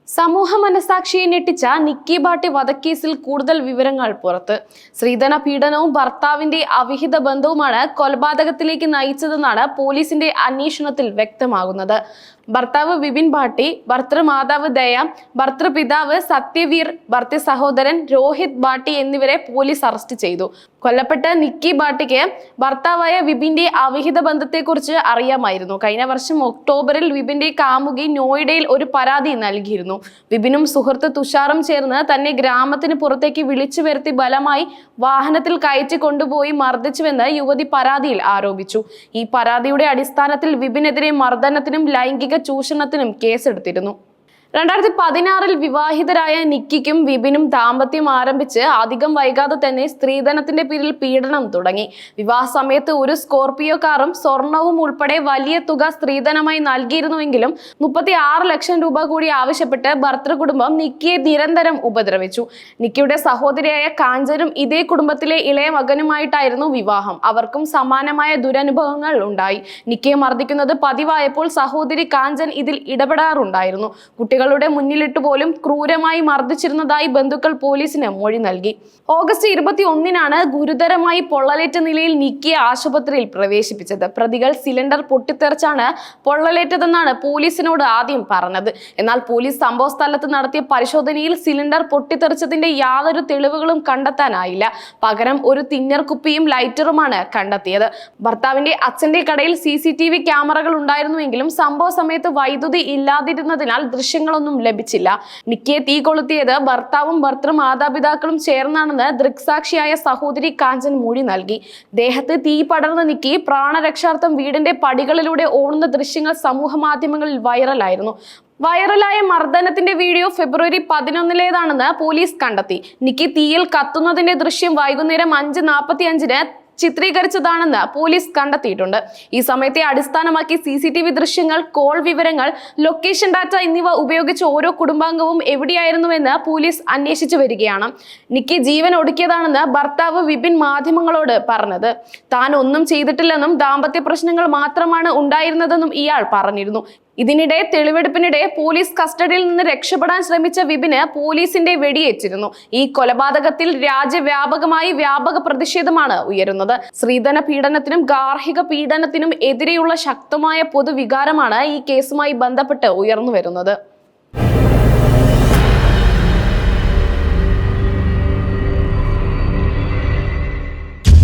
സമൂഹ മനസാക്ഷിയെ ഞെട്ടിച്ച നിക്കി ബാട്ടി വധക്കേസിൽ കൂടുതൽ വിവരങ്ങൾ പുറത്ത്. സ്ത്രീധന പീഡനവും ഭർത്താവിന്റെ അവിഹിത ബന്ധവുമാണ് കൊലപാതകത്തിലേക്ക് നയിച്ചതെന്നാണ് പോലീസിന്റെ അന്വേഷണത്തിൽ വ്യക്തമാകുന്നത്. ഭർത്താവ് വിപിൻ ഭാട്ടി, ഭർത്തൃമാതാവ് ദയ, ഭർത്തൃപിതാവ് സത്യവീർ, ഭർത്തൃ സഹോദരൻ രോഹിത് ഭാട്ടി എന്നിവരെ പോലീസ് അറസ്റ്റ് ചെയ്തു. കൊല്ലപ്പെട്ട നിക്കി ഭാട്ടിക്ക് ഭർത്താവായ വിപിന്റെ അവിഹിത ബന്ധത്തെക്കുറിച്ച് അറിയാമായിരുന്നു. കഴിഞ്ഞ വർഷം ഒക്ടോബറിൽ വിപിന്റെ കാമുകി നോയിഡയിൽ ഒരു പരാതി നൽകിയിരുന്നു. വിപിനും സുഹൃത്ത് തുഷാറും ചേർന്ന് തന്നെ ഗ്രാമത്തിന് പുറത്തേക്ക് വിളിച്ചു വരുത്തി ബലമായി വാഹനത്തിൽ കയറ്റി കൊണ്ടുപോയി മർദ്ദിച്ചുവെന്ന് യുവതി പരാതിയിൽ ആരോപിച്ചു. ഈ പരാതിയുടെ അടിസ്ഥാനത്തിൽ വിപിനെതിരെ മർദ്ദനത്തിനും ലൈംഗിക ചൂഷണത്തിനും കേസെടുത്തിരുന്നു. 2016 വിവാഹിതരായ നിക്കിക്കും വിപിനും ദാമ്പത്യം ആരംഭിച്ച് അധികം വൈകാതെ തന്നെ സ്ത്രീധനത്തിന്റെ പേരിൽ പീഡനം തുടങ്ങി. വിവാഹ സമയത്ത് ഒരു സ്കോർപിയോ കാറും സ്വർണവും ഉൾപ്പെടെ വലിയ തുക സ്ത്രീധനമായി നൽകിയിരുന്നുവെങ്കിലും 36 ലക്ഷം രൂപ കൂടി ആവശ്യപ്പെട്ട് ഭർത്തൃകുടുംബം നിക്കിയെ നിരന്തരം ഉപദ്രവിച്ചു. നിക്കിയുടെ സഹോദരിയായ കാഞ്ചനും ഇതേ കുടുംബത്തിലെ ഇളയ മകനുമായിട്ടായിരുന്നു വിവാഹം. അവർക്കും സമാനമായ ദുരനുഭവങ്ങൾ ഉണ്ടായി. നിക്കിയെ മർദ്ദിക്കുന്നത് പതിവായപ്പോൾ സഹോദരി കാഞ്ചൻ ഇതിൽ ഇടപെടാറുണ്ടായിരുന്നു. കുട്ടികളുടെ മുന്നിലിട്ട് പോലും ക്രൂരമായി മർദ്ദിച്ചിരുന്നതായി ബന്ധുക്കൾ പോലീസിന് മൊഴി നൽകി. ഓഗസ്റ്റ് 21 ഗുരുതരമായി പൊള്ളലേറ്റ നിലയിൽ നിക്കിയെ ആശുപത്രിയിൽ പ്രവേശിപ്പിച്ചത്. പ്രതികൾ സിലിണ്ടർ പൊട്ടിത്തെറിച്ചാണ് പൊള്ളലേറ്റതെന്നാണ് പോലീസിനോട് ആദ്യം പറഞ്ഞത്. എന്നാൽ പോലീസ് സംഭവ സ്ഥലത്ത് നടത്തിയ പരിശോധനയിൽ സിലിണ്ടർ പൊട്ടിത്തെറിച്ചതിന്റെ യാതൊരു തെളിവുകളും കണ്ടെത്താനായില്ല. പകരം ഒരു തിന്നർ കുപ്പിയും ലൈറ്ററുമാണ് കണ്ടെത്തിയത്. ഭർത്താവിന്റെ അച്ഛന്റെ കടയിൽ CCTV ക്യാമറകൾ ഉണ്ടായിരുന്നുവെങ്കിലും സംഭവ സമയത്ത് വൈദ്യുതി ഇല്ലാതിരുന്നതിനാൽ ദൃശ്യങ്ങളൊന്നും ലഭിച്ചില്ല. നിക്കിയെ തീ കൊളുത്തിയത് ഭർത്താവും ഭർത്തൃമാതാപിതാക്കളും ചേർന്നാണെന്ന് ദൃക്സാക്ഷിയായ സഹോദരി കാഞ്ചൻ മൊഴി നൽകി. ദേഹത്ത് തീ പടർന്ന നിക്കി പ്രാണരക്ഷാർത്ഥം വീടിന്റെ പടികളിലൂടെ ഓടുന്ന ദൃശ്യങ്ങൾ സമൂഹ മാധ്യമങ്ങളിൽ വൈറലായിരുന്നു. വൈറലായ മർദ്ദനത്തിന്റെ വീഡിയോ ഫെബ്രുവരി 11 പോലീസ് കണ്ടെത്തി. നിക്കി തീയിൽ കത്തുന്നതിന്റെ ദൃശ്യം വൈകുന്നേരം 5:45 ചിത്രീകരിച്ചതാണെന്ന് പോലീസ് കണ്ടെത്തിയിട്ടുണ്ട്. ഈ സമയത്തെ അടിസ്ഥാനമാക്കി CCTV ദൃശ്യങ്ങൾ, കോൾ വിവരങ്ങൾ, ലൊക്കേഷൻ ഡാറ്റ എന്നിവ ഉപയോഗിച്ച് ഓരോ കുടുംബാംഗവും എവിടെയായിരുന്നുവെന്ന് പോലീസ് അന്വേഷിച്ചു വരികയാണ്. നിക്കി ജീവൻ ഒടുക്കിയതാണെന്ന് ഭർത്താവ് വിപിൻ മാധ്യമങ്ങളോട് പറഞ്ഞത്. താൻ ഒന്നും ചെയ്തിട്ടില്ലെന്നും ദാമ്പത്യ പ്രശ്നങ്ങൾ മാത്രമാണ് ഉണ്ടായിരുന്നതെന്നും ഇയാൾ പറഞ്ഞിരുന്നു. ഇതിനിടെ തെളിവെടുപ്പിനിടെ പോലീസ് കസ്റ്റഡിയിൽ നിന്ന് രക്ഷപ്പെടാൻ ശ്രമിച്ച വിപിന് പോലീസിന്റെ വെടിയേറ്റിരുന്നു. ഈ കൊലപാതകത്തിൽ രാജ്യവ്യാപകമായി വ്യാപക പ്രതിഷേധമാണ് ഉയരുന്നത്. സ്ത്രീധന പീഡനത്തിനും ഗാർഹിക പീഡനത്തിനും എതിരെയുള്ള ശക്തമായ പൊതുവികാരമാണ് ഈ കേസുമായി ബന്ധപ്പെട്ട് ഉയർന്നു വരുന്നത്.